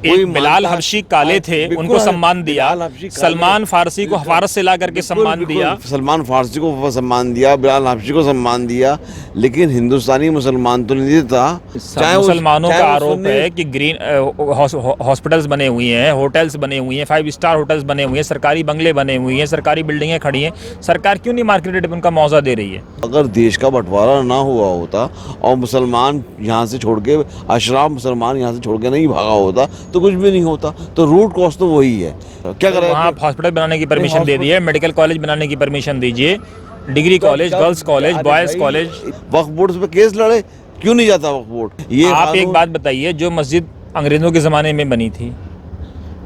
एक बिलाल हबशी काले थे, उनको सम्मान दिया। सलमान फारसी को हवारत से ला करके सम्मान दिया। सलमान फारसी को सम्मान दिया, बिलाल हबशी को सम्मान दिया, लेकिन हिंदुस्तानी मुसलमान तो नहीं देता। मुसलमानों का आरोप है कि ग्रीन हॉस्पिटल्स बने हुए हैं, होटल्स बने हुए हैं, 5 स्टार होटल्स बने हुए हैं, सरकारी बंगले बने हुए हैं, सरकारी बिल्डिंगें खड़ी हैं। सरकार क्यों नहीं मार्केट रेट पे उनका मुआवजा दे रही है? अगर देश का बंटवारा ना हुआ होता और मुसलमान यहाँ से छोड़ के, अशराफ मुसलमान यहाँ से छोड़ के नहीं भागा होता तो कुछ भी नहीं होता। तो रूट कॉज तो वही है। क्या करें? वहाँ हॉस्पिटल बनाने की परमिशन दे दी है, मेडिकल कॉलेज बनाने की परमिशन दीजिए, degree college, girls college, boys college. Waqf board पे केस लड़े, क्यों नहीं जाता वक्फ बोर्ड? ये आप एक बात बताइए, जो मस्जिद अंग्रेजों के ज़माने में बनी थी,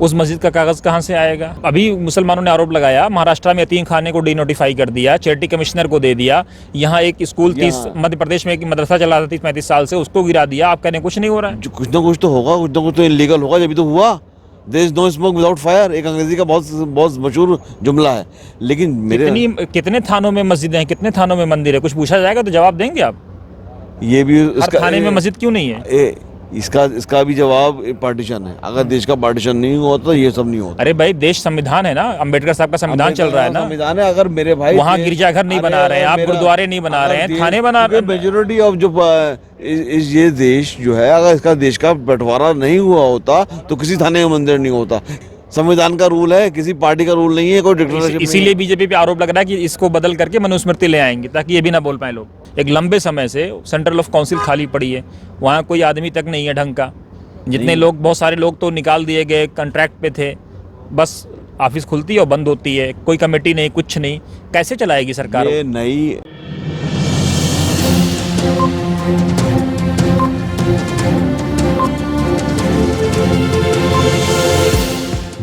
उस मस्जिद का कागज़ कहाँ से आएगा? अभी मुसलमानों ने आरोप लगाया, महाराष्ट्र में यतीम खाने को डीनोटिफाई कर दिया, चैरिटी कमिश्नर को दे दिया। यहाँ एक स्कूल 30 मध्य प्रदेश में एक मदरसा चला था 30-35 साल से, उसको गिरा दिया। आप कह रहे हैं कुछ नहीं हो रहा है? कुछ ना कुछ तो होगा, कुछ ना कुछ तो इलीगल होगा, जब तो हुआ। There is no smoke without fire, एक अंग्रेजी का बहुत मशहूर जुमला है। लेकिन मेरे कितने थानों में मस्जिदें हैं, कितने थानों में मंदिर है? कुछ पूछा जाएगा तो जवाब देंगे आप? ये भी हर थाने में मस्जिद क्यों नहीं है? इसका भी जवाब पार्टीशन है। अगर देश का पार्टीशन नहीं हुआ तो ये सब नहीं होता। अरे भाई, देश संविधान है ना, अंबेडकर साहब का संविधान चल रहा है ना, संविधान है। अगर मेरे भाई वहाँ गिरजाघर नहीं बना रहे हैं आप, गुरुद्वारे नहीं बना रहे हैं, थाने बना रहे हैं। मेजोरिटी ऑफ जो ये देश जो है, अगर इसका देश का बंटवारा नहीं हुआ होता तो किसी थाने में मंदिर नहीं होता। संविधान का रूल है, किसी पार्टी का रूल नहीं है, कोई डिक्टेटरशिप। इसीलिए बीजेपी पे आरोप लग रहा है कि इसको बदल करके मनुस्मृति ले आएंगे ताकि ये भी ना बोल पाए लोग। एक लंबे समय से सेंट्रल ऑफ काउंसिल खाली पड़ी है, वहाँ कोई आदमी तक नहीं है ढंग का। जितने लोग, बहुत सारे लोग तो निकाल दिए गए, कॉन्ट्रैक्ट पे थे, बस ऑफिस खुलती है और बंद होती है, कोई कमेटी नहीं, कुछ नहीं। कैसे चलाएगी सरकार? ये नई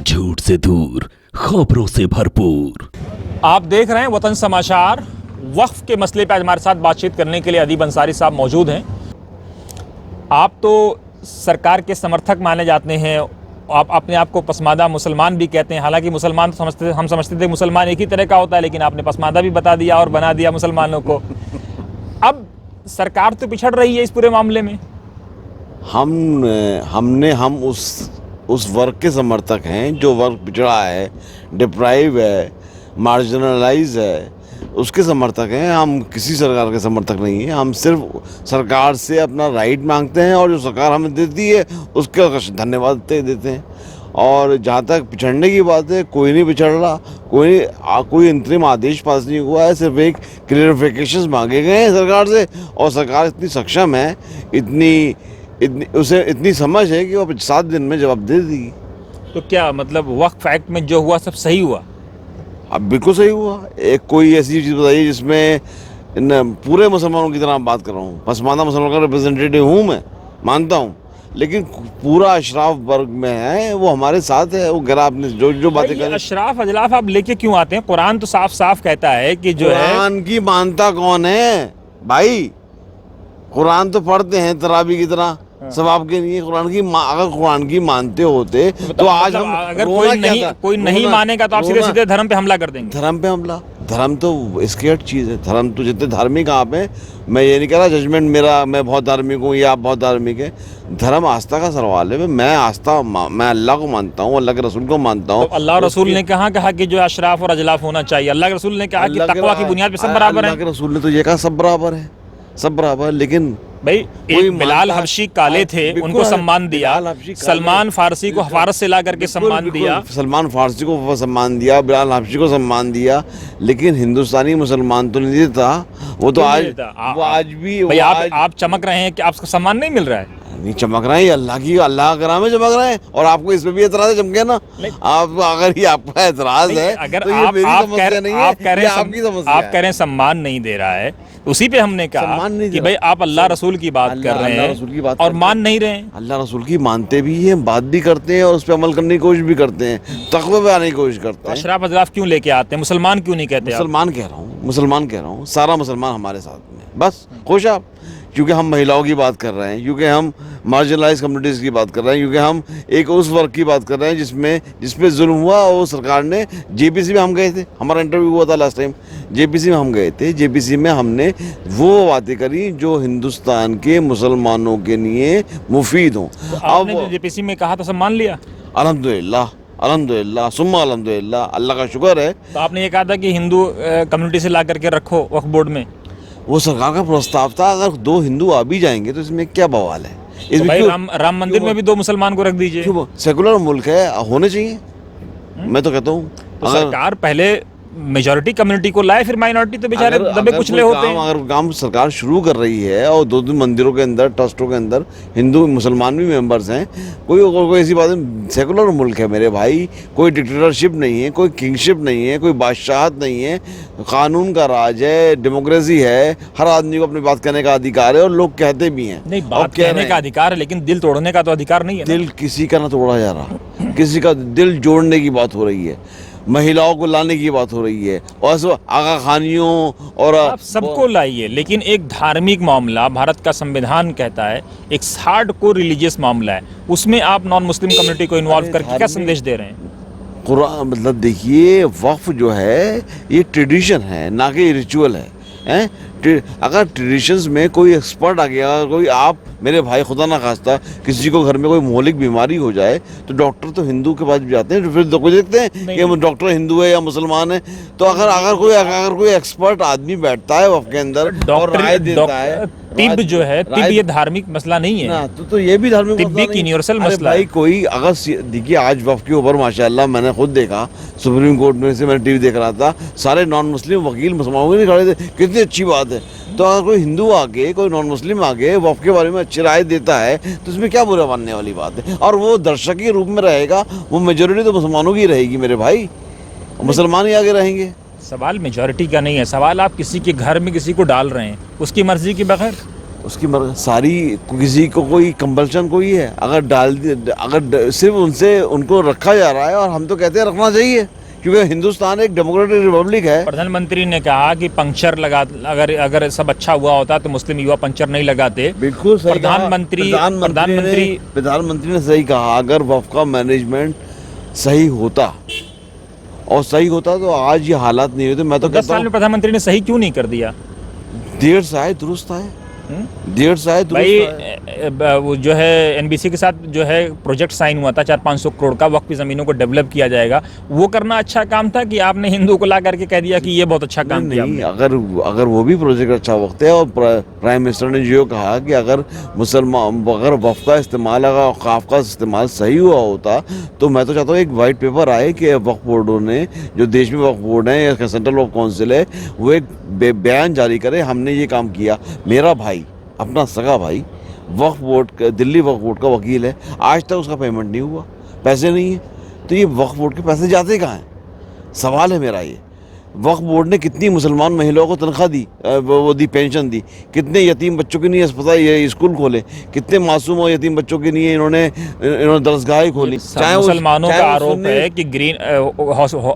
झूठ से दूर, खबरों से भरपूर। आप देख रहे हैं वतन समाचार। वक्फ के मसले पर आज हमारे साथ बातचीत करने के लिए अदीब अंसारी साहब मौजूद हैं। आप तो सरकार के समर्थक माने जाते हैं, आप अपने आप को पसमानदा मुसलमान भी कहते हैं। हालांकि मुसलमान तो हम समझते थे मुसलमान एक ही तरह का होता है, लेकिन आपने पसमानदा भी बता दिया और बना दिया मुसलमानों को। अब सरकार तो पिछड़ रही है इस पूरे मामले में। हम उस वर्ग के समर्थक हैं जो वर्ग पिछड़ा है, डिप्राइव है, मार्जिनलाइज है, उसके समर्थक हैं। हम किसी सरकार के समर्थक नहीं हैं। हम सिर्फ सरकार से अपना राइट मांगते हैं और जो सरकार हमें देती है उसका धन्यवाद देते हैं। और जहाँ तक पिछड़ने की बात है, कोई नहीं पिछड़ रहा, कोई अंतरिम आदेश पास नहीं हुआ है, सिर्फ एक क्लियरिफिकेशंस मांगे गए हैं सरकार से। और सरकार इतनी सक्षम है, उसे इतनी समझ है कि वो 7 दिन में जवाब दे देगी। तो क्या मतलब वक्फ एक्ट में जो हुआ सब सही हुआ? अब बिल्कुल सही हुआ। एक कोई ऐसी चीज़ बताइए जिसमें पूरे मुसलमानों की तरह बात कर रहा हूँ, पसमानदा मुसलमान का रिप्रेजेंटेटिव हूँ मैं, मानता हूँ, लेकिन पूरा अशराफ वर्ग में है, वो हमारे साथ है। वो गिरा आपने जो बातें करें, अशराफ अजलाफ आप लेके क्यों आते हैं? कुरान तो साफ साफ कहता है कि जो है, कुरान की मानता कौन है भाई? कुरान तो पढ़ते हैं तरावी की तरह, सब आपके लिए अगर कुरान की मानते होते तो आज हम, अगर कोई नहीं मानेगा तो आप सीधे धर्म पे हमला कर देंगे। धर्म पे हमला? धर्म तो स्केर्ड चीज़ है। धर्म तो जितने धार्मिक आप हैं, मैं ये नहीं कह रहा जजमेंट मेरा, मैं बहुत धार्मिक हूँ या आप बहुत धार्मिक है। धर्म आस्था का सवाल है। मैं अल्लाह को मानता हूँ, अल्लाह के रसूल को मानता हूँ। तो अल्लाह रसूल ने कहा कि जो अशराफ और अजलाफ होना चाहिए, अल्लाह के रसूल ने कहा कि तकवा की बुनियाद पे सब बराबर है। अल्लाह के रसूल ने तो ये कहा सब बराबर है, सब बराबर। लेकिन भाई, एक बिलाल हबशी काले थे, उनको सम्मान दिया। सलमान फारसी को हवारत से ला करके सम्मान दिया। सलमान फारसी को सम्मान दिया, बिलाल हबशी को सम्मान दिया, लेकिन हिंदुस्तानी मुसलमान तो नहीं देता। वो तो आज भी भाई, आप चमक रहे हैं कि आपको सम्मान नहीं मिल रहा है? नहीं चमक रहे हैं, अल्लाह का नाम है चमक रहे हैं। और आपको इस पे भी एतराज है, चमके ना आप। अगर ये आपका एतराज है, अगर तो ये मेरी समस्या नहीं है, आपकी समस्या है। आप कह रहे हैं सम्मान नहीं दे रहा है, उसी पे हमने कहा कि भाई आप अल्लाह रसूल की बात कर रहे हैं और मान नहीं रहे हैं। अल्लाह रसूल की मानते भी हैं, बात भी करते हैं और उस पर अमल करने की कोशिश भी करते हैं, तक़वा पे आने की कोशिश करते हैं। अशराफ अजलाफ क्यों लेके आते हैं? मुसलमान क्यों नहीं कहते? मुसलमान कह रहा हूँ, सारा मुसलमान हमारे साथ में, बस खुश आप। क्योंकि हम महिलाओं की बात कर रहे हैं, क्योंकि हम मार्जिनलाइज कम्युनिटीज़ की बात कर रहे हैं, क्योंकि हम एक उस वर्ग की बात कर रहे हैं जिसपे जुल्म हुआ। और सरकार ने जेपीसी में हम गए थे, हमारा इंटरव्यू हुआ था लास्ट टाइम, जेपीसी में हम गए थे। जेपीसी में हमने वो बातें करी जो हिंदुस्तान के मुसलमानों के लिए मुफीद हों। तो आपने जो जेपीसी में कहा था सब मान लिया? अल्हम्दुलिल्लाह, अल्हम्दुलिल्लाह, सुम्मा अल्हम्दुलिल्लाह, अल्लाह का शुक्र है। तो आपने ये कहा था कि हिंदू कम्युनिटी से ला करके रखो वक्फ बोर्ड में। वो सरकार का प्रस्ताव था, अगर 2 हिंदू आ भी जाएंगे तो इसमें क्या बवाल है? तो इसमें भाई क्यों राम मंदिर में भी 2 मुसलमान को रख दीजिए। क्यों? सेकुलर मुल्क है, होने चाहिए। मैं तो कहता हूँ तो सरकार पहले मेजॉरिटी कम्युनिटी को लाए, फिर माइनॉरिटी तो बेचारे दबे कुचले होते हैं। अगर काम सरकार शुरू कर रही है और 2 मंदिरों के अंदर, ट्रस्टों के अंदर हिंदू मुसलमान भी मेंबर्स हैं, कोई ऐसी बात नहीं। सेकुलर मुल्क है मेरे भाई, कोई डिक्टेटरशिप नहीं है, कोई किंगशिप नहीं है, कोई बादशाहत नहीं है, कानून का राज है, डेमोक्रेसी है, हर आदमी को अपनी बात करने का अधिकार है और लोग कहते भी हैं। नहीं, बात कहने का अधिकार है, लेकिन दिल तोड़ने का तो अधिकार नहीं है ना। दिल किसी का ना तोड़ा जा रहा, किसी का दिल जोड़ने की बात हो रही है, महिलाओं को लाने की बात हो रही है, और आगा खानियों और आप सबको लाइए, लेकिन एक धार्मिक मामला, भारत का संविधान कहता है एक हार्ड को रिलीजियस मामला है, उसमें आप नॉन मुस्लिम कम्युनिटी को इन्वॉल्व करके क्या संदेश दे रहे हैं? कुरान मतलब देखिए, वक्फ जो है ये ट्रेडिशन है, ना कि रिचुअल है, हैं? अगर ट्रेडिशंस में कोई एक्सपर्ट आ गया, कोई आप मेरे भाई खुदा ना खास्ता किसी को घर में कोई मौलिक बीमारी हो जाए तो डॉक्टर तो हिंदू के पास भी जाते हैं, फिर तो कोई देखते हैं कि डॉक्टर हिंदू है या मुसलमान है। तो अगर कोई एक्सपर्ट आदमी बैठता है वक्फ के अंदर और राय देता है, तिब जो है, तिब ये धार्मिक मसला नहीं है ना, तो ये भी धार्मिक तिब भी एक यूनिवर्सल मसला भाई है। कोई अगर देखिए, आज वक्फ के ऊपर माशाल्लाह मैंने खुद देखा, सुप्रीम कोर्ट में से मैंने टीवी देख रहा था, सारे नॉन मुस्लिम वकील मुसलमानों के नहीं खड़े थे, कितनी अच्छी बात है। तो अगर कोई हिंदू आगे, कोई नॉन मुस्लिम आगे वक्फ के बारे में अच्छी राय देता है तो इसमें क्या बुरा मानने वाली बात है? और वो दर्शक के रूप में रहेगा, वो मेजोरिटी तो मुसलमानों की रहेगी मेरे भाई, मुसलमान ही आगे रहेंगे। सवाल मेजॉरिटी का नहीं है, सवाल आप किसी के घर में किसी को डाल रहे हैं उसकी मर्जी के बगैर। उसकी सारी किसी को कोई कंपल्शन कोई है? अगर सिर्फ उनको रखा जा रहा है, और हम तो कहते हैं रखना चाहिए, क्योंकि हिंदुस्तान एक डेमोक्रेटिक रिपब्लिक है। प्रधानमंत्री ने कहा कि पंक्चर लगा, अगर सब अच्छा हुआ होता तो मुस्लिम युवा पंक्चर नहीं लगाते। बिल्कुल सही प्रधानमंत्री ने सही कहा। अगर वक्फ का मैनेजमेंट सही होता तो आज ये हालात नहीं होते। मैं तो 10 साल में प्रधानमंत्री ने सही क्यों नहीं कर दिया? देर से आए दुरुस्त आए, देर से आए दुरुस्त भाई। वो जो है एनबीसी के साथ जो है प्रोजेक्ट साइन हुआ था 400-500 करोड़ का, वक्फ की ज़मीनों को डेवलप किया जाएगा, वो करना अच्छा काम था कि आपने हिंदू को ला करके कह दिया कि ये बहुत अच्छा काम किया? नहीं, अगर वो भी प्रोजेक्ट अच्छा वक्त है, और प्राइम मिनिस्टर ने जो कहा कि अगर वक्फ का इस्तेमाल, अगर औकाफ का इस्तेमाल सही हुआ होता, तो मैं तो चाहता हूँ एक वाइट पेपर आए कि वक्फ बोर्डों ने, जो देश में वक्फ बोर्ड है या सेंट्रल वक्फ काउंसिल है, वो एक बयान जारी करे, हमने ये काम किया। मेरा भाई, अपना सगा भाई वक्फ बोर्ड का, दिल्ली वक्फ बोर्ड का वकील है, आज तक उसका पेमेंट नहीं हुआ, पैसे नहीं है। तो ये वक्फ बोर्ड के पैसे जाते कहाँ हैं? सवाल है मेरा ये। वक्फ बोर्ड ने कितनी मुसलमान महिलाओं को तनख्वाह दी, वो दी, पेंशन दी, कितने यतीम बच्चों के लिए अस्पताल, ये स्कूल खोले, कितने मासूम और यतीम बच्चों के लिए इन्होंने दरसगाहें खोली। मुसलमानों का आरोप है कि ग्रीन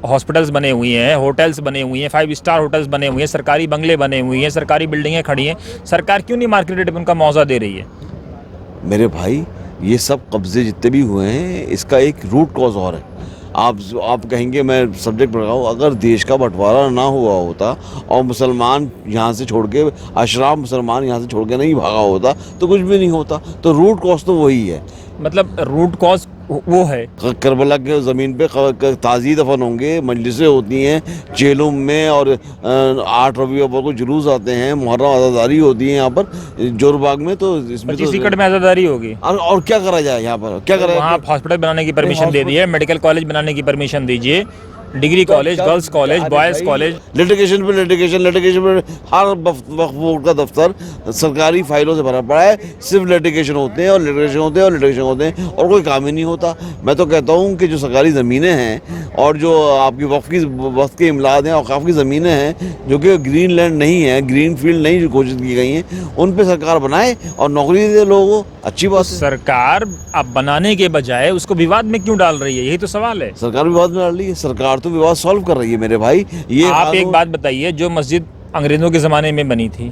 हॉस्पिटल्स बने हुए हैं, होटल्स बने हुए हैं, 5 स्टार होटल्स बने हुए हैं, सरकारी बंगले बने हुए हैं, सरकारी बिल्डिंगें खड़ी हैं, सरकार क्यों नहीं मार्केट रेट पर उनका मुआवजा दे रही है? मेरे भाई, ये सब कब्जे जितने भी हुए हैं, इसका एक रूट कॉज और है। आप कहेंगे मैं सब्जेक्ट बढ़ाऊँ, अगर देश का बंटवारा ना हुआ होता और मुसलमान यहाँ से छोड़ के, अशराफ मुसलमान यहाँ से छोड़ के नहीं भागा होता, तो कुछ भी नहीं होता। तो रूट कॉज तो वही है। मतलब रूट कॉज वो है, करबला के ज़मीन पे ताज़ी दफन होंगे, मजलिसें होती हैं जेलों में, और 8 रबीउ अव्वल को जुलूस आते हैं, मुहर्रम आज़ादारी होती है यहाँ पर जोरबाग में। तो इसमें 25 एकड़ में आज़ादारी होगी। और क्या करा जाए यहाँ पर? क्या करा? वहाँ आप हॉस्पिटल बनाने की परमिशन दे दी है, मेडिकल कॉलेज बनाने की परमिशन दीजिए, degree college, girls college, boys college. Litigation पे हर वक्फ बोर्ड का दफ्तर सरकारी फाइलों से भरा पड़ा है, सिर्फ लिटिगेशन होते हैं और लिटिगेशन होते हैं और कोई काम ही नहीं होता। मैं तो कहता हूँ कि जो सरकारी ज़मीनें हैं और जो आपकी वक्फ के इमलाद हैं, औकाफ की ज़मीनें हैं, जो कि ग्रीन लैंड नहीं है, ग्रीन फील्ड नहीं घोषित की गई हैं, उन पर सरकार बनाए और नौकरी दे लोगों को। अच्छी बात है। सरकार अब बनाने के बजाय उसको विवाद में क्यों डाल रही है? यही तो सवाल है। सरकार विवाद में डाल रही है, सरकार तो विवाद सॉल्व कर रही है मेरे भाई। ये आप एक बात बताइए, जो मस्जिद अंग्रेजों के ज़माने में बनी थी,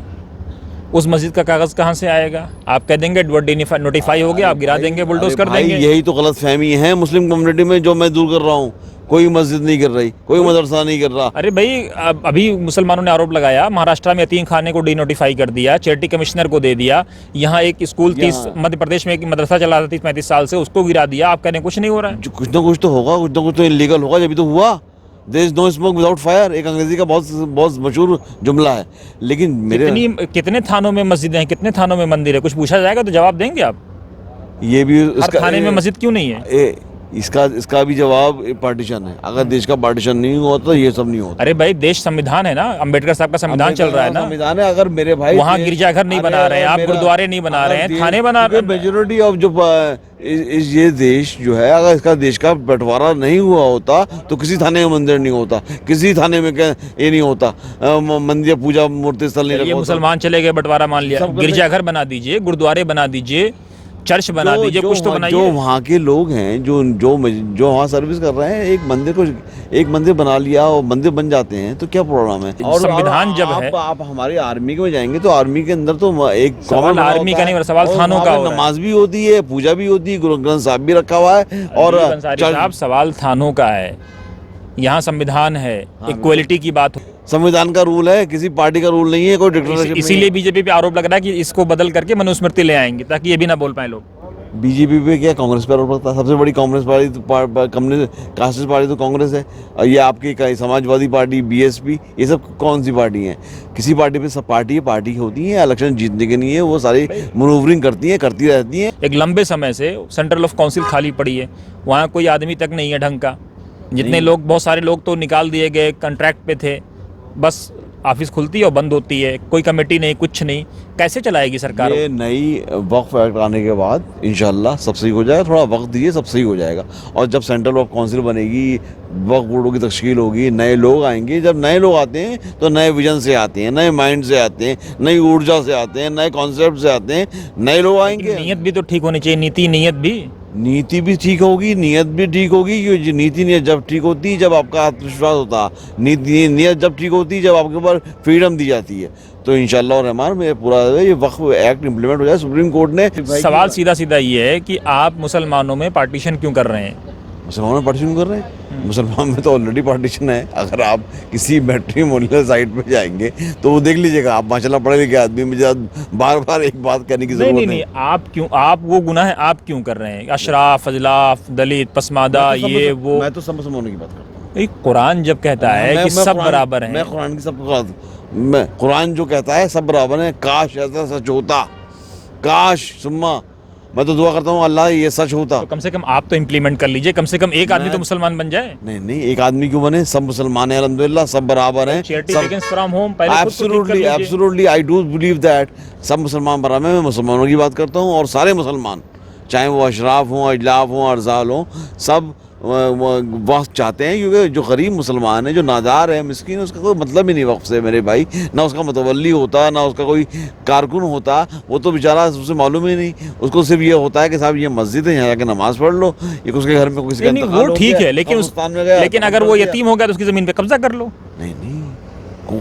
उस मस्जिद का कागज़ कहाँ से आएगा? आप कह देंगे नोटिफाई हो गया, आप गिरा देंगे, बुलडोज कर भाई देंगे। यही तो गलत फहमी है मुस्लिम कम्युनिटी में जो मैं दूर कर रहा हूँ। कोई मस्जिद नहीं कर रही, कोई मदरसा नहीं कर रहा। अरे भाई, अभी मुसलमानों ने आरोप लगाया महाराष्ट्र में यतीम खाने को डिनोटिफाई कर दिया, चैरिटी कमिश्नर को दे दिया। यहाँ एक स्कूल 30 मध्य प्रदेश में एक मदरसा चला रहा था 30-35 साल से, उसको गिरा दिया। आप कह रहे हैं कुछ नहीं हो रहा है? जो कुछ ना कुछ तो होगा, कुछ ना कुछ तो इलीगल होगा, जब तो हुआ। There is no smoke without fire, एक अंग्रेजी का बहुत बहुत मशहूर जुमला है। लेकिन मेरे कितने थानों में मस्जिदें हैं, कितने थानों में मंदिर है? कुछ पूछा जाएगा तो जवाब देंगे आप? ये भी हर थाने में मस्जिद क्यों नहीं है? इसका भी जवाब पार्टीशन है। अगर देश का पार्टीशन नहीं हुआ तो ये सब नहीं होता। अरे भाई, देश संविधान है ना, अंबेडकर साहब का संविधान चल रहा है ना। संविधान है। अगर मेरे भाई वहाँ गिरजाघर नहीं बना रहे हैं आप, गुरुद्वारे नहीं बना रहे हैं, थाने बना रहे हैं। मेजोरिटी ऑफ जो ये देश जो है, अगर इसका देश का बंटवारा नहीं हुआ होता तो किसी थाने में मंदिर नहीं होता, किसी थाने में ये नहीं होता, मंदिर पूजा मूर्ति स्थल नहीं। ये मुसलमान चले गए, बंटवारा मान लिया, गिरजाघर बना दीजिए, गुरुद्वारे बना दीजिए, चर्च बना दीजिए, कुछ तो बनाइए। जो वहाँ के लोग हैं जो वहाँ सर्विस कर रहे हैं, एक मंदिर बना लिया और मंदिर बन जाते हैं तो क्या प्रॉब्लम है? और संविधान जब है, आप हमारी आर्मी में जाएंगे तो आर्मी के अंदर तो एक सवाल आर्मी का नहीं, सवाल थानों का हो रहा है। नमाज भी होती है, पूजा भी होती है, गुरु ग्रंथ साहब भी रखा हुआ है। और साहब, सवाल थानों का है, यहाँ संविधान है, इक्वलिटी की बात हो। संविधान का रूल है, किसी पार्टी का रूल नहीं है, कोई डिक्टेटरशिप। इसीलिए बीजेपी पे आरोप लग रहा है कि इसको बदल करके मनुस्मृति ले आएंगे ताकि ये भी ना बोल पाए लोग। बीजेपी पे क्या, कांग्रेस पे आरोप लगता है? सबसे बड़ी कांग्रेस पार्टी कांग्रेस पार्टी तो कांग्रेस है। और ये आपकी समाजवादी पार्टी, बीएसपी, ये सब कौन सी पार्टी हैं? किसी पार्टी पे सब पार्टी होती है, इलेक्शन जीतने के लिए वो सारी मनूवरिंग करती रहती हैं। एक लंबे समय से सेंट्रल ऑफ काउंसिल खाली पड़ी है, वहाँ कोई आदमी तक नहीं है ढंग का। जितने लोग, बहुत सारे लोग तो निकाल दिए गए, कॉन्ट्रैक्ट पे थे, बस ऑफिस खुलती है और बंद होती है, कोई कमेटी नहीं, कुछ नहीं। कैसे चलाएगी सरकार? ये नई वक्फ एक्ट आने के बाद इंशाल्लाह सब सही हो जाएगा। थोड़ा वक्त दीजिए, सब सही हो जाएगा। और जब सेंट्रल वक्फ काउंसिल बनेगी, वक्फ बोर्डों की तश्कील होगी, नए लोग आएंगे। जब नए लोग आते हैं तो नए विजन से आते हैं, नए माइंड से आते हैं, नई ऊर्जा से आते हैं, नए कॉन्सेप्ट से आते हैं, नए लोग आएंगे। नीयत भी तो ठीक होनी चाहिए, नीति भी ठीक होगी, नीयत भी ठीक होगी। क्योंकि नीयत जब ठीक होती है, जब आपका आत्मविश्वास होता है, नीयत जब ठीक होती है, जब आपके ऊपर फ्रीडम दी जाती है, तो इंशाल्लाह और रहमान में पूरा ये वक्फ एक्ट इंप्लीमेंट हो जाए। सुप्रीम कोर्ट ने सवाल सीधा ये है कि आप मुसलमानों में पार्टीशन क्यों कर रहे हैं? मुसलमानों में पार्टीशन कर रहे हैं? मुसलमान में तो ऑलरेडी पार्टीशन है। अगर आप किसी मैट्रिमोनियल साइट पे जाएंगे तो वो देख लीजिएगा। आप माशाल्लाह पढ़े लिखे आदमी, मुझे बार एक बात कहने की जरूरत नहीं। आप वो गुनाह है आप क्यों कर रहे हैं? अशराफ, फजलाफ, दलित, पसमादा, ये वो। मैं तो सब मुसलमानों की बात करता हूँ। कुरान जब कहता है कि सब बराबर हैं, मैं कुरान की मैं कुरान जो कहता है सब बराबर हैं। काश ऐसा सच होता, काश सुम्मा, मैं तो दुआ करता हूँ अल्लाह ये सच होता। तो कम से कम आप तो इम्प्लीमेंट कर लीजिए, कम से कम एक आदमी तो मुसलमान बन जाए। नहीं, एक आदमी क्यों बने? सब मुसलमान हैं अल्हम्दुलिल्लाह, सब बराबर हैं। Absolutely I do believe that सब मुसलमान बराबर हैं। मैं मुसलमानों की बात करता हूँ और सारे मुसलमान, चाहे वो अशराफ हों, अजलाफ हों, अर्जाल हों, सब वक्त चाहते हैं। क्योंकि जो गरीब मुसलमान है, जो नादार है, मिस्कीन, उसका कोई मतलब ही नहीं वक्त से मेरे भाई। ना उसका मुतवल्ली होता, ना उसका कोई कारकुन होता, वो तो बेचारा, उसे मालूम ही नहीं। उसको सिर्फ ये होता है कि साहब ये मस्जिद है, यहाँ जाके नमाज पढ़ लो। ये उसके घर में किसी का वो ठीक है, लेकिन अगर वो यतीम हो गया तो उसकी ज़मीन पे कब्जा कर लो। नहीं,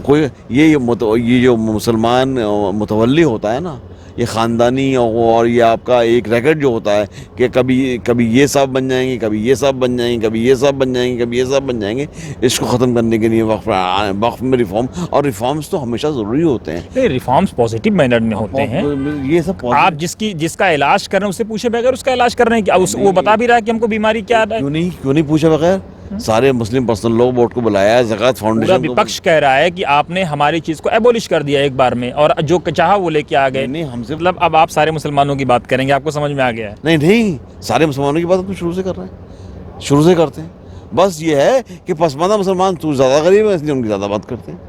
कोई ये जो मुसलमान मुतवल्ली होता है ना, ये ख़ानदानी और ये आपका एक रैकेट जो होता है कि कभी ये सब बन जाएंगे, कभी ये सब बन जाएंगे, कभी ये सब बन जाएंगे, कभी ये सब बन जाएंगे। इसको ख़त्म करने के लिए वक्फ में रिफॉर्म, और रिफॉर्म्स तो हमेशा ज़रूरी होते हैं। रिफॉर्म्स पॉजिटिव मैनर में होते हैं। ये सब आप जिसका इलाज कर रहे हैं उससे पूछे बगैर उसका इलाज कर रहे हैं क्या? वो बता भी रहा है कि हमको बीमारी क्या है। क्यों नहीं पूछे बगैर? सारे मुस्लिम पर्सनल लॉ बोर्ड को बुलाया है, ज़कात फाउंडेशन। विपक्ष कह रहा है कि आपने हमारी चीज़ को एबोलिश कर दिया एक बार में, और जो चाहा वो लेके आ गए। नहीं, हमसे मतलब अब आप सारे मुसलमानों की बात करेंगे, आपको समझ में आ गया है? नहीं, सारे मुसलमानों की बात तो शुरू से कर रहे हैं, शुरू से करते हैं। बस ये है कि पसमानदा मुसलमान तू ज़्यादा गरीब है इसलिए उनकी ज़्यादा बात करते हैं।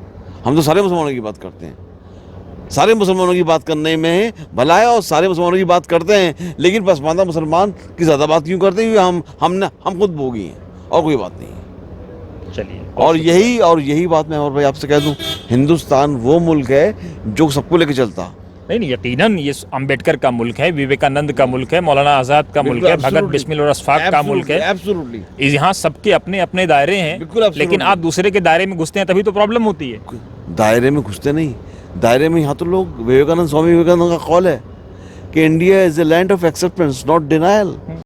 हम तो सारे मुसलमानों की बात करते हैं। सारे मुसलमानों की बात करने में भला है और सारे मुसलमानों की बात करते हैं, लेकिन पसमानदा मुसलमान की ज़्यादा बात क्यों करते हैं? हम खुद भोगी हैं और कोई बात नहीं है। चलिए, और यही बात मैं और भाई आपसे कह दूं, हिंदुस्तान वो मुल्क है जो सबको लेके चलता। नहीं, यकीनन ये अम्बेडकर का मुल्क है, विवेकानंद का मुल्क है, मौलाना आज़ाद का मुल्क है, भगत बिस्मिल और अशफाक का मुल्क है। एब्सोल्युटली। यहाँ सबके अपने अपने दायरे हैं, लेकिन आप दूसरे के दायरे में घुसते हैं तभी तो प्रॉब्लम होती है। दायरे में घुसते नहीं, दायरे में यहाँ तो लोग स्वामी विवेकानंद का कॉल है कि India is a land of acceptance not denial.